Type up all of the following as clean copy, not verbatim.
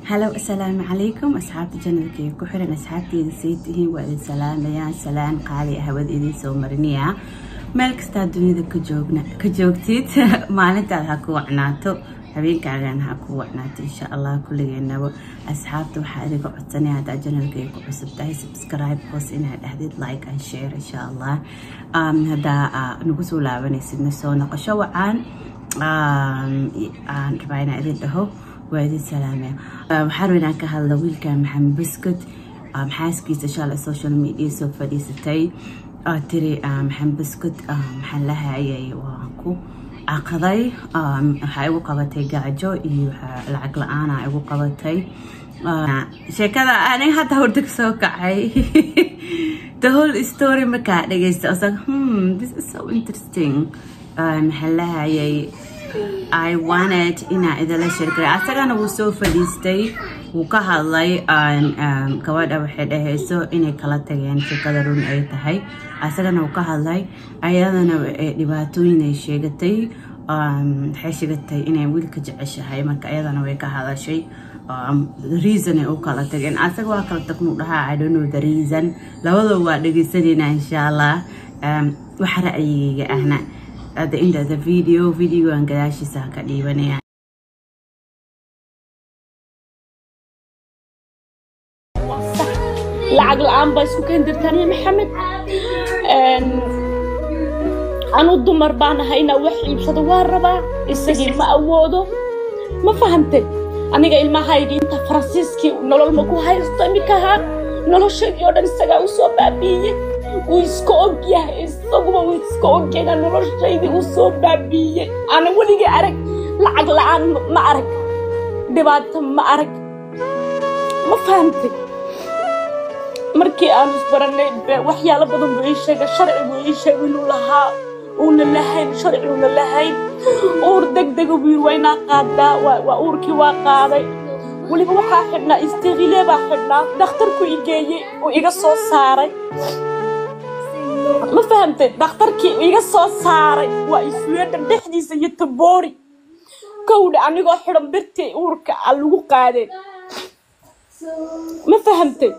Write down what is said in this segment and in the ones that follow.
هلا السلام عليكم أصحاب الجنة كيف كحرن أصحابتي إذا سيتهين وإذا سلام يا سلام قالي أهود إذا سومرنيا مالك استادوني ذا كجوجتيت مالك هكو عناتو هبين كان هكو عناتو إن شاء الله كل جنة أصحابتي وحالك عطني هذا جنة كيف كحسبتها سبسكرايب بوس إنها تحديد لايك أند شير إن شاء الله هذا نقصوا لعبني سيدنا سو نقشوا عن ربعنا إذا دهو وعيد السلامة وحاولنا كهذا ويل كان محمد بسكوت حاسكيس إن شاء الله السوشيال ميديا سوف ديستي تري محمد بسكوت محلها أي وانكو عقضي حايو قبتي قاعجو العقل أنا حايو قبتي شيء كذا أنا حتى هردك سوكا عي the whole story مكان لقيت أصلا this is so interesting محلها أي I wanted إذا لا شركة أصلاً وسوف ديستي وكهالله كواد أبو حدا هيسو إني كلا تجين شكدرون أي تهاي أصلاً وكهالله أيضاً دباتوين شيء حشيقتي إني ويلك جعش هاي مك أيضاً ويكهذا شيء reason أو كلا تجين أصلاً وكلا تكون لها I don't know the reason لو واحد يسألنا إن شاء الله وحرأيي إحنا at the end of the video and قداشي ساكا ديوانيا لعق الآن بايسو كان درتاني محمد أنا الدمر بانا هاينا وحي بصدوار ربا السجيل ما أوضو ما فهمت أنا قايل ما هايدي انت فرانسيسكي ونولو المكو هاي استميكها نولو شاقي ودن الساقا وصوب بابية ويسكوك يا الصقوة ويسكوك أنا نروح شيء وصوب بابية أنا ولي أرك لعق الآن ما أرك دبات ما أرك ما فهمت مركي أنا سبرني وحياة بدون بعيشة شرعي بعيشة ونولها ونلهين شرعي ونلهين أوردك وبيروينا قادا وأوركي وقاضي ولي بوحا حدنا استغلال بحدنا دكتوركو يجي ويجا صو ساري ما فهمت دكتوركي ويجا صو ساري وإسويد دحديس يتبوري كود أنيقو حرم برتي أورك على قاضي ما فهمت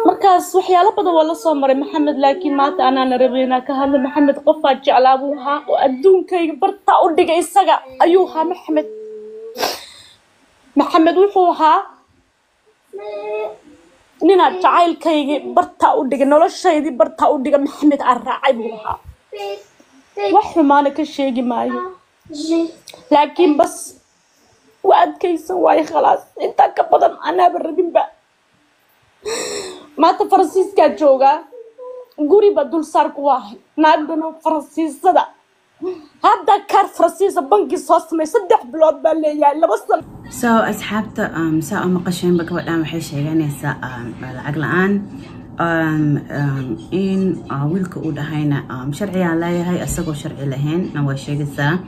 markaas waxyaalo badan wala soo maray maxamed laakiin maanta ana rabeena ka hadla maxamed qofa jeclaabuha oo adduunkayga barta u dhigay isaga ayuu ha maxamed wuxuu ahaa nina jacaylkayga barta u dhigay noloshaydii barta u dhigay maxamed arraacay buu ahaa wax xumaana ka sheegi maayo laakiin bas وأدكيس واي خلاص انت كبدن أنا بالردين بقى ما تفرنسيس كاتجوغا قوري بدول سارك واحد نادنا فرنسيس صدا هذا كار فرنسيس بنكي صوص ما يصدق بلاد بالي يعني لبصل أصحابته ساعة مقشين بكوة الآن وحيش يعني ساعة العقل الآن إن ويلك ودهينا شرعي علي هاي أسقو شرعي لهين نواشي قصة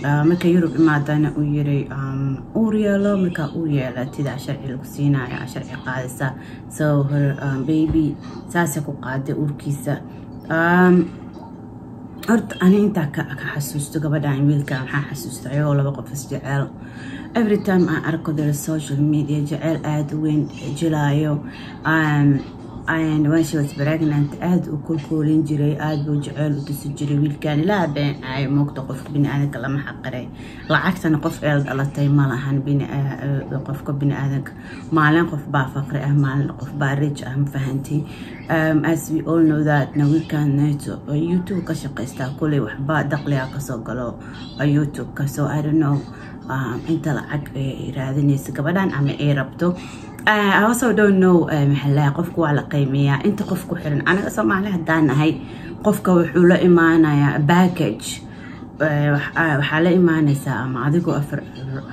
marka Europe imaadana uu yiri Urielo marka Uriela tida sharci lagu siinaya sharci qaadaysa so her baby saasa ku qaaday urkiisa horta ani inta ka xasuusto gabadhan wiilka waxaan xasuustay oo laba qof isjecel every time aan arko their social media jecel aad weyn jilaayo and when she was pregnant aad u kulkulin jiray aad buu jecel u tusi jiray wiilkan ilaa been ay moogto qof bini'aadamka lama xaqaray lacagtana qof eel dhalatay ma lahan qofka bini'aadamka maalin qof baa faqri ah maalin qof baa rich ah ma fahanti as we all know that na wiilkan YouTube ka shaqeystaa kulay waxba dakhliga ka soo galo YouTube ka so I don't know inta lacag raadinaysa gabadhan ama ay rabto I also don't know محلها قفك وعلى قيمية أنت قفك حرن أنا أسمع لها دانا هاي قفك وحولة إيمانا يا باكج وحالة إيمانا ساعة ما عاديكو أفر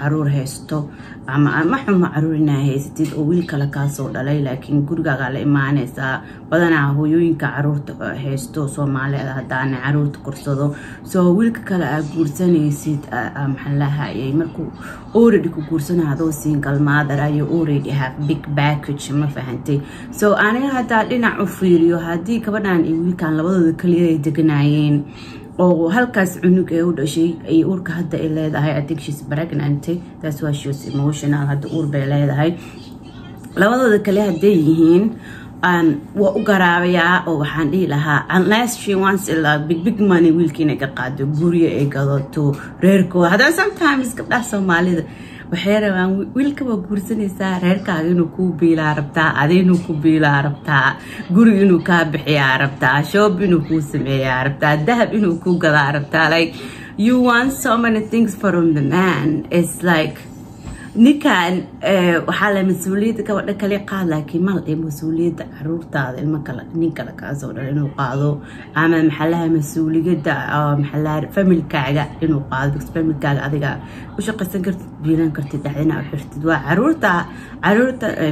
عرور هيستو ما حما عرورنا هيستيد وويلك لكاسو دالي لكن قرقا على إيمانا ساعة بدنا هو يوينك عرور هيستو سو مالي دانا عرور تقرصدو سو ويلك كلا قرصاني يسيد محلها يا مركو already ku guursanado single mother ay already have big package ma fahantay so aniga hada dhinac u fiiriyo hadii gabadhan iyo wiilkan labadooda kaliya deganayeen oo halkaas cunug ee u dhashay ay uurka hadda ay leedahay. I think she's pregnant, that's why she was emotional. hadda uur bay leedahay. labadooda kale hadday yihiin waa u garaabayaa oo waxaan dhihi lahaa unless she wants a big money wiilkiina ka qaado guriga ay gadato reerkooda. haddana sometimes gabdhaha Soomaalida waxay rabaan wiilka waa guursanaysaa reerkaaga inuu ku biilaa rabtaa, adinuu ku biilaa rabtaa, guri inuu ka bixiyaa rabtaa, shop inuu ku sameeyaa rabtaa, dahab inuu ku gadaa rabtaa. Like you want so many things from the man. It's like ninkan waxaa la mas'uuliyadda gabadha kale qaad, laakiin mal ee mas'uuliyadda caruurtaada ilmo kale nin kale ka soo dhalay inuu qaado, ama maxallaha mas'uuliyadda maxallaha familkaaga inuu qaado. because familkaaga adiga u shaqaysan kartid, biilan kartid, dhaxdina u xirtid. waa caruurta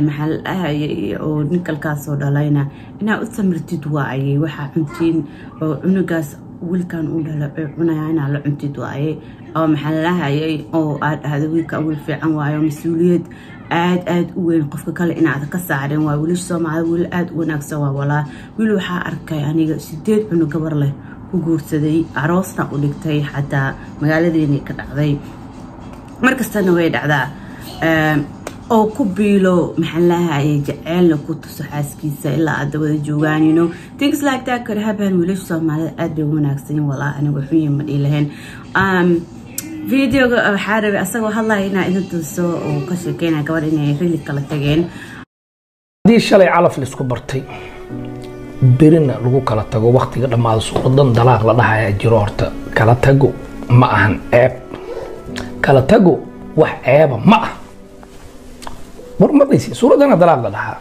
maxallaha oo nin kale ka soo dhalayna inaa u samirtid waaye. waxaa cuntiin oo cunugaas wiilkan uu dhalay cunaya inaa la cuntid waaye. oo maxallahayay oo aad ahdo wiilka wiil fiican waayo mas'uuliyad aad u weyn qofka kale inaad ka saareen. waa wiilasha Soomaalida wiil aad u wanaagsan waa walaa. wiil waxaa arkay aniga 8 cunug gabar leh ku guursaday, aroosna u dhigtay, xataa magaaladeena ka dhacday. markastana way dhacdaa oo ku biilo maxallahayay jacayl ku tuso xaaskiisa ilaa aad wada joogaan, you know things like that could happen. wiilasha Soomaalida aad bay wanaagsan walaa. aniga xuyin ma dhiilahayn. فيديو حارب أسوأ هلا هنا إذا تسوى وكشكينا كمان إني ريلي كلا تجين. دي الشلي على في السكوبرتي بيرنا لقو كلا تجو وقت لما الصوردن دلاغ لها جرورت كلا تجو معهن عيب كلا تجو وح عيب مع مرمريسي صوردنا دلاغ لها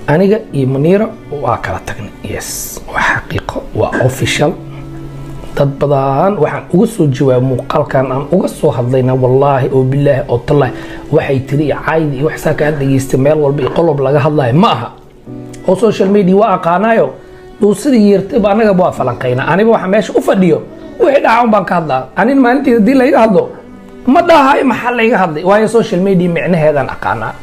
أنا جا يمنيرة وكلا تجني يس وحقيقة وأوفيشال. dad badan waxaan uga soo jawaab muuqaalkan aan uga soo hadlayna wallahi oo billahi oo tallahi waxay tiri caaydi wax saaka aan dhageystay meel walba qolob laga hadlay ma aha oo social media waa aqaanayo duu sidii yeertay ba anaga waa falanqeyna. aniga waxa meesha u fadhiyo wixii dhacaan baan ka hadlaa. anin maalintii hadii la iga hadlo ma dhahay maxaa la iga hadlay waayo social media micnaheedan aqaanaa.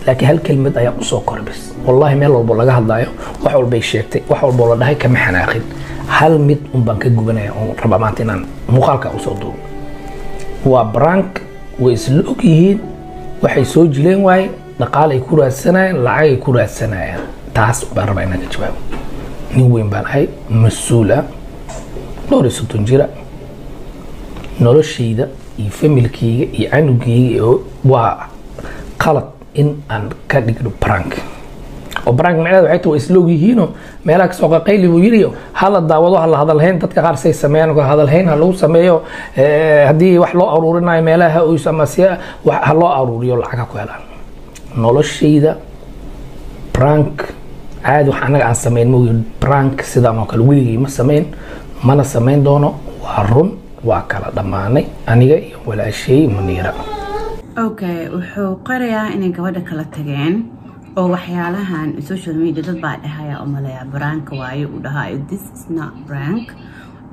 laakiin hal kelmad ayaa u soo korbis wallahi meel walba laga hadlayo wax walba ay sheegtay wax walba la dhahay kama xanaaqin. hal mid baan ka gubanaya oo raba maanta inaan muuqaalka u soo duubo. waa prank way isla og yihiin waxay soo jileen waay dhaqaale ay ku raadsanayaan lacag ay ku raadsanayaan. taas baan rabaa inaan ka jawaabo. nin weyn baan ahay mas'uul ah 30 jira noloshayda iyo familkayga iyo canugayga waa qalad in aan ka dhigno prank. oo prank macnaheedu waxay tahay isla og yihiinoo meelaha ka soo qaqayli buu yiri hala daawado hala hadalhayn dadka qaar say sameeyaan oo hadalhayn ha lagu sameeyo hadii wax loo aruurinayo meelaha oo samasiya wax ha loo aruuriyo lacag ku helaan. noloshayda prank caadi wax anaga aan sameyn mooyo prank sidaan oo kale weligay ma sameyn mana sameyn doono. waa run waa kala dhamaanay aniga iyo walaashay Muniira. okay wuxuu qarayaa inay gabadha kala tageen oo waxyaalahan social media dad baa dhahaya oo malaya prank waaye u dhahayo this is not prank,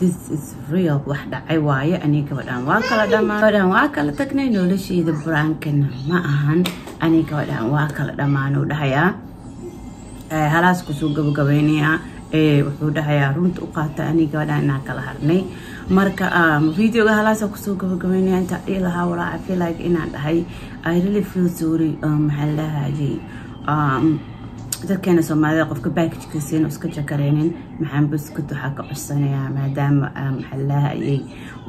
this is real. wax dhacay waaye aniga gabadhan waa kala dhamaan waa kala tagnay noloshayda prankna ma ahan. aniga gabadhan waa kala dhamaan u dhahaya halaas ku soo gabagabeynaya wuxuu dhahayaa runta u qaata aniga gabadhan inaan kala harnay. marka videoga halaas ku soo gabagabeynaya inta ilaha walaa I feel like inaan dhahay I really feel sorry maxallahaayay dadkeena Soomaalida qofka package-kiisa inuu iska jakareenin maxaan buskut waxa ka cusanayaa maadaama maxallahaayay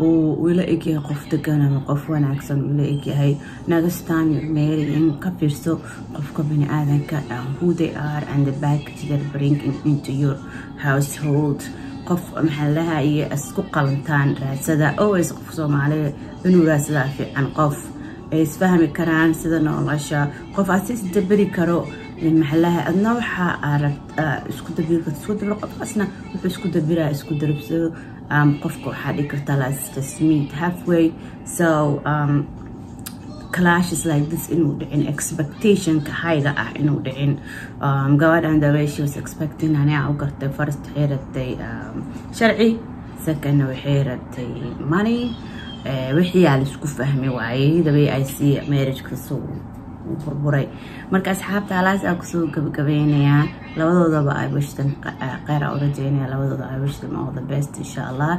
oo ila egyahay qof degan ama qof wanaagsan ila egyahay nagastaan Mary in ka fiirso qofka bini aadanka who they are and the package they're bringing into your household. qof maxallahaayay isku qalantaan raadsada always qof Soomaaliyeed inuu raadsada fiican qof isfahmi karaan sida nolosha qof asis dabari karo maxallaha adna waxa aragta isku dabir qofkasna wuxuu isku darbso qofka waxa dhig kartaa let's just meet halfway. so clashes like this inuu dhicin expectation ka hayga ah inuu dhicin. gabadhan the way she was expecting anaa u gartay first xeeratay sharci second waxay ratay money wixii aan isku fahmi waayay the way I see marriage kaso burburay marka asxaabta alaas aan kusoo gabagabaynayaa labadoodaba ay wishtan khayr u rajeynaya labadooda ay wishtan all the best insha Allah